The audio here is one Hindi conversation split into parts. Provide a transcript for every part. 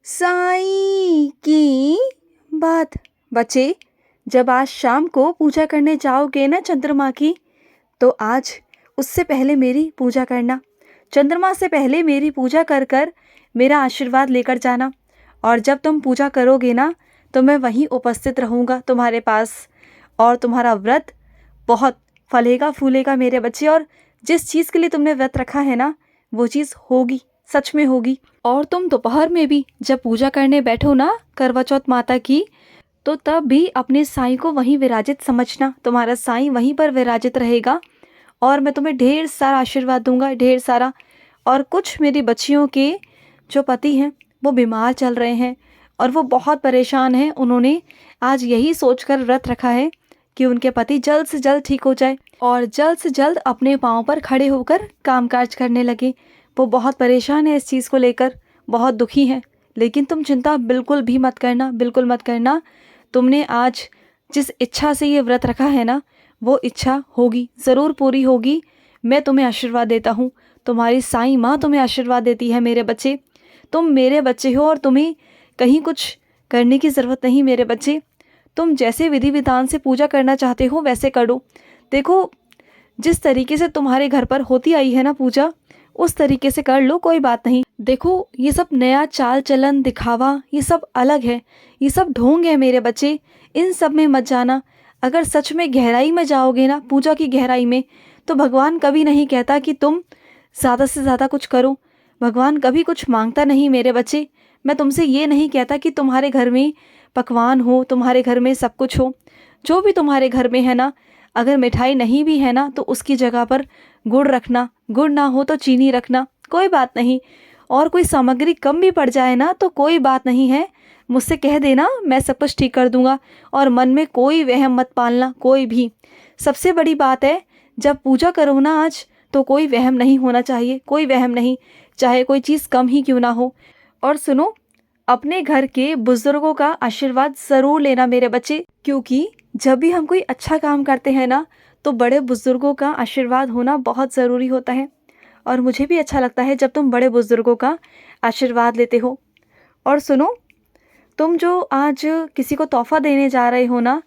साईं की बात। बच्चे, जब आज शाम को पूजा करने जाओगे ना चंद्रमा की, तो आज उससे पहले मेरी पूजा करना। चंद्रमा से पहले मेरी पूजा कर कर मेरा आशीर्वाद लेकर जाना। और जब तुम पूजा करोगे ना, तो मैं वहीं उपस्थित रहूँगा तुम्हारे पास, और तुम्हारा व्रत बहुत फलेगा फूलेगा मेरे बच्चे। और जिस चीज़ के लिए तुमने व्रत रखा है ना, वो चीज़ होगी, सच में होगी। और तुम दोपहर में भी जब पूजा करने बैठो ना करवा चौथ माता की, तो तब भी अपने साईं को वहीं विराजित समझना। तुम्हारा साईं वहीं पर विराजित रहेगा, और मैं तुम्हें ढेर सारा आशीर्वाद दूंगा, ढेर सारा। और कुछ मेरी बच्चियों के जो पति हैं वो बीमार चल रहे हैं, और वो बहुत परेशान हैं। उन्होंने आज यही सोचकर व्रत रखा है कि उनके पति जल्द से जल्द ठीक हो जाए और जल्द से जल्द अपने पाँव पर खड़े होकर कामकाज करने लगे। वो बहुत परेशान है इस चीज़ को लेकर, बहुत दुखी हैं। लेकिन तुम चिंता बिल्कुल भी मत करना, बिल्कुल मत करना। तुमने आज जिस इच्छा से ये व्रत रखा है ना, वो इच्छा होगी, ज़रूर पूरी होगी। मैं तुम्हें आशीर्वाद देता हूँ, तुम्हारी साईं माँ तुम्हें आशीर्वाद देती है मेरे बच्चे। तुम मेरे बच्चे हो और तुम्हें कहीं कुछ करने की ज़रूरत नहीं मेरे बच्चे। तुम जैसे विधि विधान से पूजा करना चाहते हो वैसे करो। देखो, जिस तरीके से तुम्हारे घर पर होती आई है ना पूजा, उस तरीके से कर लो, कोई बात नहीं। देखो, ये सब नया चाल चलन दिखावा, ये सब अलग है, ये सब ढोंग है मेरे बच्चे। इन सब में मत जाना। अगर सच में गहराई में जाओगे ना, पूजा की गहराई में, तो भगवान कभी नहीं कहता कि तुम ज़्यादा से ज़्यादा कुछ करो। भगवान कभी कुछ मांगता नहीं मेरे बच्चे। मैं तुमसे ये नहीं कहता कि तुम्हारे घर में पकवान हो, तुम्हारे घर में सब कुछ हो। जो भी तुम्हारे घर में है ना, अगर मिठाई नहीं भी है ना, तो उसकी जगह पर गुड़ रखना, गुड़ ना हो तो चीनी रखना, कोई बात नहीं। और कोई सामग्री कम भी पड़ जाए ना, तो कोई बात नहीं है, मुझसे कह देना, मैं सब कुछ ठीक कर दूंगा। और मन में कोई वहम मत पालना, कोई भी। सबसे बड़ी बात है, जब पूजा करो ना आज, तो कोई वहम नहीं होना चाहिए, कोई वहम नहीं, चाहे कोई चीज़ कम ही क्यों ना हो। और सुनो, अपने घर के बुजुर्गों का आशीर्वाद ज़रूर लेना मेरे बच्चे, क्योंकि जब भी हम कोई अच्छा काम करते हैं ना, तो बड़े बुजुर्गों का आशीर्वाद होना बहुत ज़रूरी होता है। और मुझे भी अच्छा लगता है जब तुम बड़े बुजुर्गों का आशीर्वाद लेते हो। और सुनो, तुम जो आज किसी को तोहफ़ा देने जा रहे हो ना,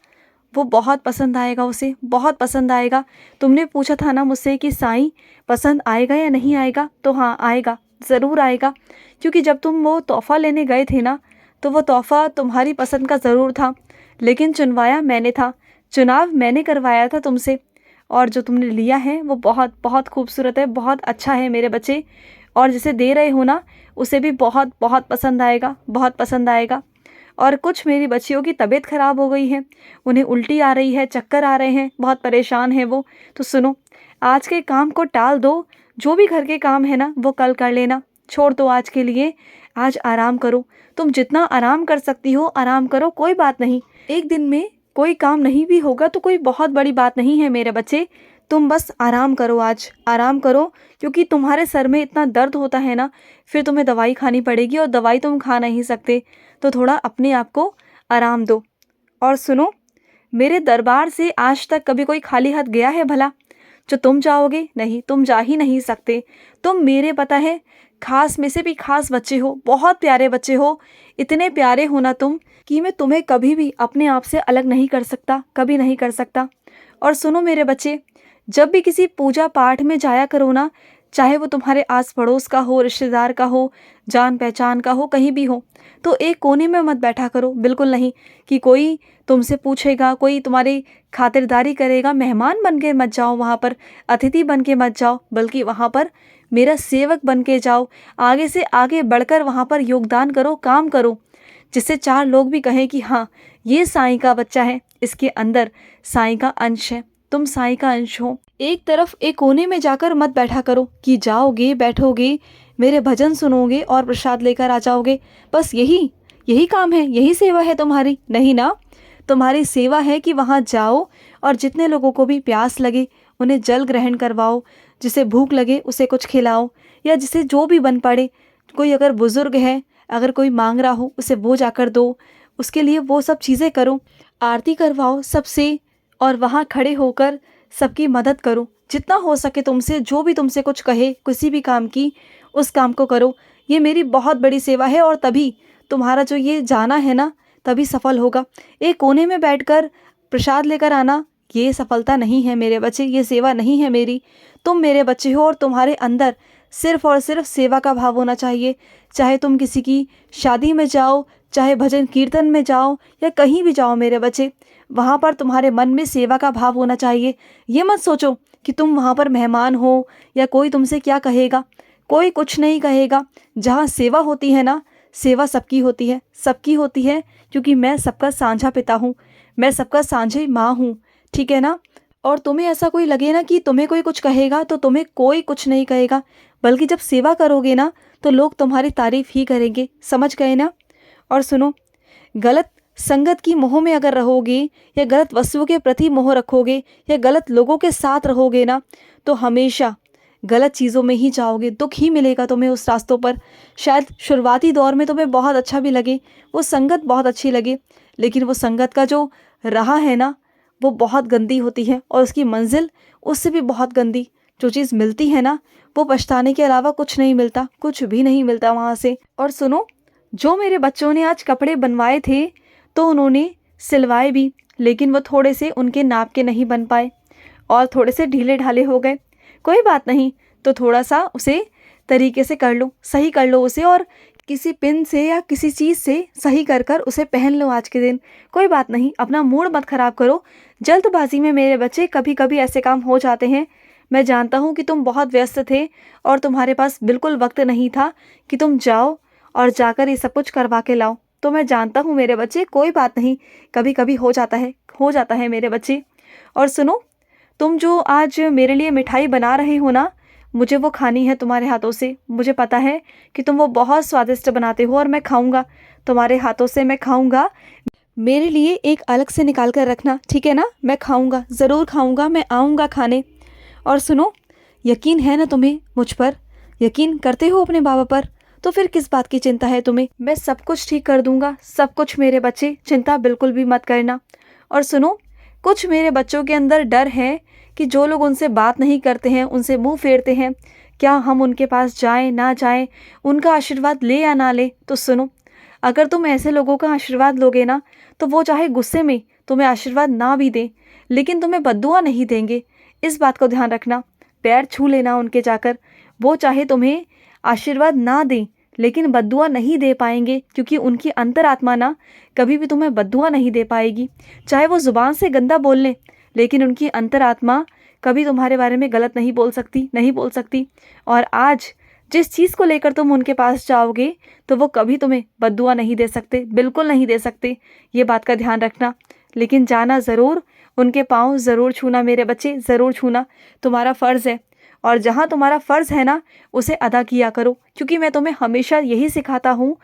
वो बहुत पसंद आएगा, उसे बहुत पसंद आएगा। तुमने पूछा था ना मुझसे कि साईं पसंद आएगा या नहीं आएगा, तो हाँ आएगा, ज़रूर आएगा। क्योंकि जब तुम वो तोहफ़ा लेने गए थे ना, तो वो तोहफ़ा तुम्हारी पसंद का ज़रूर था, लेकिन चुनवाया मैंने था, चुनाव मैंने करवाया था तुमसे। और जो तुमने लिया है वो बहुत बहुत खूबसूरत है, बहुत अच्छा है मेरे बच्चे। और जिसे दे रहे हो ना, उसे भी बहुत बहुत पसंद आएगा, बहुत पसंद आएगा। और कुछ मेरी बच्चियों की तबीयत ख़राब हो गई है, उन्हें उल्टी आ रही है, चक्कर आ रहे हैं, बहुत परेशान है वो। तो सुनो, आज के काम को टाल दो, जो भी घर के काम है ना वो कल कर लेना, छोड़ दो आज के लिए। आज आराम करो, तुम जितना आराम कर सकती हो आराम करो, कोई बात नहीं। एक दिन में कोई काम नहीं भी होगा तो कोई बहुत बड़ी बात नहीं है मेरे बच्चे। तुम बस आराम करो, आज आराम करो। क्योंकि तुम्हारे सर में इतना दर्द होता है ना, फिर तुम्हें दवाई खानी पड़ेगी, और दवाई तुम खा नहीं सकते। तो थोड़ा अपने आप को आराम दो। और सुनो, मेरे दरबार से आज तक कभी कोई खाली हाथ गया है भला? जो तुम जाओगे, नहीं, तुम जा ही नहीं सकते। तुम मेरे, पता है, खास में से भी खास बच्चे हो, बहुत प्यारे बच्चे हो। इतने प्यारे हो ना तुम, कि मैं तुम्हें कभी भी अपने आप से अलग नहीं कर सकता, कभी नहीं कर सकता। और सुनो मेरे बच्चे, जब भी किसी पूजा पाठ में जाया करो ना, चाहे वो तुम्हारे आस पड़ोस का हो, रिश्तेदार का हो, जान पहचान का हो, कहीं भी हो, तो एक कोने में मत बैठा करो, बिल्कुल नहीं। कि कोई तुमसे पूछेगा, कोई तुम्हारी खातिरदारी करेगा, मेहमान बन के मत जाओ वहाँ पर, अतिथि बन के मत जाओ, बल्कि वहाँ पर मेरा सेवक बन के जाओ। आगे से आगे बढ़कर वहाँ पर योगदान करो, काम करो, जिससे चार लोग भी कहें कि हाँ, ये साईं का बच्चा है, इसके अंदर साईं का अंश है, तुम साईं का अंश हो। एक तरफ एक कोने में जाकर मत बैठा करो कि जाओगे, बैठोगे, मेरे भजन सुनोगे और प्रसाद लेकर आ जाओगे, बस यही यही काम है, यही सेवा है तुम्हारी? नहीं ना, तुम्हारी सेवा है कि वहाँ जाओ और जितने लोगों को भी प्यास लगे उन्हें जल ग्रहण करवाओ, जिसे भूख लगे उसे कुछ खिलाओ, या जिसे जो भी बन पड़े। कोई अगर बुज़ुर्ग है, अगर कोई मांग रहा हो, उसे वो जाकर दो, उसके लिए वो सब चीज़ें करो, आरती करवाओ सबसे, और वहाँ खड़े होकर सबकी मदद करो। जितना हो सके तुमसे, जो भी तुमसे कुछ कहे किसी भी काम की, उस काम को करो। ये मेरी बहुत बड़ी सेवा है, और तभी तुम्हारा जो ये जाना है ना तभी सफल होगा। एक कोने में बैठकर प्रसाद लेकर आना ये सफलता नहीं है मेरे बच्चे, ये सेवा नहीं है मेरी। तुम मेरे बच्चे हो और तुम्हारे अंदर सिर्फ और सिर्फ सेवा का भाव होना चाहिए। चाहे तुम किसी की शादी में जाओ, चाहे भजन कीर्तन में जाओ या कहीं भी जाओ मेरे बच्चे, वहाँ पर तुम्हारे मन में सेवा का भाव होना चाहिए। ये मत सोचो कि तुम वहाँ पर मेहमान हो या कोई तुमसे क्या कहेगा। कोई कुछ नहीं कहेगा। जहाँ सेवा होती है ना, सेवा सबकी होती है, सबकी होती है, क्योंकि मैं सबका साझा पिता हूँ, मैं सबका साझी माँ हूँ, ठीक है ना। और तुम्हें ऐसा कोई लगे ना कि तुम्हें कोई कुछ कहेगा, तो तुम्हें कोई कुछ नहीं कहेगा, बल्कि जब सेवा करोगे ना तो लोग तुम्हारी तारीफ ही करेंगे। समझ गए ना। और सुनो, गलत संगत की मोह में अगर रहोगे या गलत वस्तुओं के प्रति मोह रखोगे या गलत लोगों के साथ रहोगे ना, तो हमेशा गलत चीज़ों में ही जाओगे, दुख ही मिलेगा तुम्हें उस रास्तों पर। शायद शुरुआती दौर में तुम्हें बहुत अच्छा भी लगे, वो संगत बहुत अच्छी लगे, लेकिन वो संगत का जो राह है ना वो बहुत गंदी होती है और उसकी मंजिल उससे भी बहुत गंदी। जो चीज़ मिलती है ना वो पछताने के अलावा कुछ नहीं मिलता, कुछ भी नहीं मिलता वहाँ से। और सुनो, जो मेरे बच्चों ने आज कपड़े बनवाए थे तो उन्होंने सिलवाए भी, लेकिन वो थोड़े से उनके नाप के नहीं बन पाए और थोड़े से ढीले ढाले हो गए। कोई बात नहीं, तो थोड़ा सा उसे तरीके से कर लो, सही कर लो उसे, और किसी पिन से या किसी चीज़ से सही कर कर उसे पहन लो आज के दिन। कोई बात नहीं, अपना मूड मत ख़राब करो। जल्दबाजी में मेरे बच्चे कभी कभी ऐसे काम हो जाते हैं। मैं जानता हूँ कि तुम बहुत व्यस्त थे और तुम्हारे पास बिल्कुल वक्त नहीं था कि तुम जाओ और जाकर ये सब कुछ करवा के लाओ। तो मैं जानता हूँ मेरे बच्चे, कोई बात नहीं, कभी कभी हो जाता है मेरे बच्चे। और सुनो, तुम जो आज मेरे लिए मिठाई बना रहे हो ना, मुझे वो खानी है तुम्हारे हाथों से। मुझे पता है कि तुम वो बहुत स्वादिष्ट बनाते हो और मैं खाऊंगा, तुम्हारे हाथों से मैं खाऊंगा। मेरे लिए एक अलग से निकाल कर रखना, ठीक है ना। मैं खाऊंगा, ज़रूर खाऊंगा, मैं आऊँगा खाने। और सुनो, यकीन है ना तुम्हें मुझ पर, यकीन करते हो अपने बाबा पर, तो फिर किस बात की चिंता है तुम्हें। मैं सब कुछ ठीक कर दूंगा, सब कुछ मेरे बच्चे, चिंता बिल्कुल भी मत करना। और सुनो, कुछ मेरे बच्चों के अंदर डर है कि जो लोग उनसे बात नहीं करते हैं, उनसे मुंह फेरते हैं, क्या हम उनके पास जाएं ना जाएं, उनका आशीर्वाद ले या ना ले। तो सुनो, अगर तुम ऐसे लोगों का आशीर्वाद लोगे ना तो वो चाहे गुस्से में तुम्हें आशीर्वाद ना भी दें, लेकिन तुम्हें बद्दुआ नहीं देंगे। इस बात को ध्यान रखना। पैर छू लेना उनके जाकर। वो चाहे तुम्हें आशीर्वाद ना दें लेकिन बद्दुआ नहीं दे पाएंगे, क्योंकि उनकी अंतरात्मा ना कभी भी तुम्हें बद्दुआ नहीं दे पाएगी। चाहे वो ज़ुबान से गंदा बोल लें, लेकिन उनकी अंतरात्मा कभी तुम्हारे बारे में गलत नहीं बोल सकती, नहीं बोल सकती। और आज जिस चीज़ को लेकर तुम उनके पास जाओगे तो वो कभी तुम्हें बद्दुआ नहीं दे सकते, बिल्कुल नहीं दे सकते। ये बात का ध्यान रखना। लेकिन जाना ज़रूर, उनके पाँव ज़रूर छूना मेरे बच्चे, ज़रूर छूना, तुम्हारा फ़र्ज़ है। और जहाँ तुम्हारा फ़र्ज़ है ना उसे अदा किया करो, क्योंकि मैं तुम्हें हमेशा यही सिखाता हूँ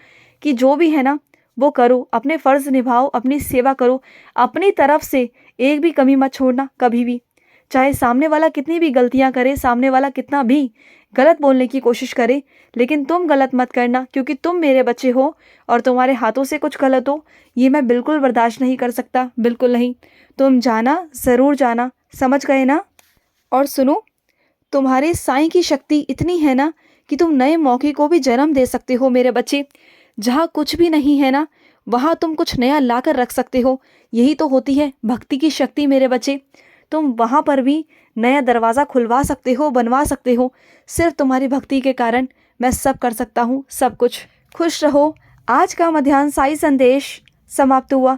कि जो भी है ना वो करो, अपने फ़र्ज़ निभाओ, अपनी सेवा करो, अपनी तरफ से एक भी कमी मत छोड़ना कभी भी। चाहे सामने वाला कितनी भी गलतियाँ करे, सामने वाला कितना भी गलत बोलने की कोशिश करे, लेकिन तुम गलत मत करना, क्योंकि तुम मेरे बच्चे हो और तुम्हारे हाथों से कुछ गलत हो ये मैं बिल्कुल बर्दाश्त नहीं कर सकता, बिल्कुल नहीं। तुम जाना, ज़रूर जाना, समझ गए ना। और सुनो, तुम्हारे साईं की शक्ति इतनी है ना कि तुम नए मौके को भी जन्म दे सकते हो मेरे बच्चे। जहाँ कुछ भी नहीं है ना वहाँ तुम कुछ नया ला कर रख सकते हो। यही तो होती है भक्ति की शक्ति मेरे बच्चे। तुम वहाँ पर भी नया दरवाज़ा खुलवा सकते हो, बनवा सकते हो। सिर्फ तुम्हारी भक्ति के कारण मैं सब कर सकता हूँ, सब कुछ। खुश रहो। आज का मध्याह्न साई संदेश समाप्त हुआ।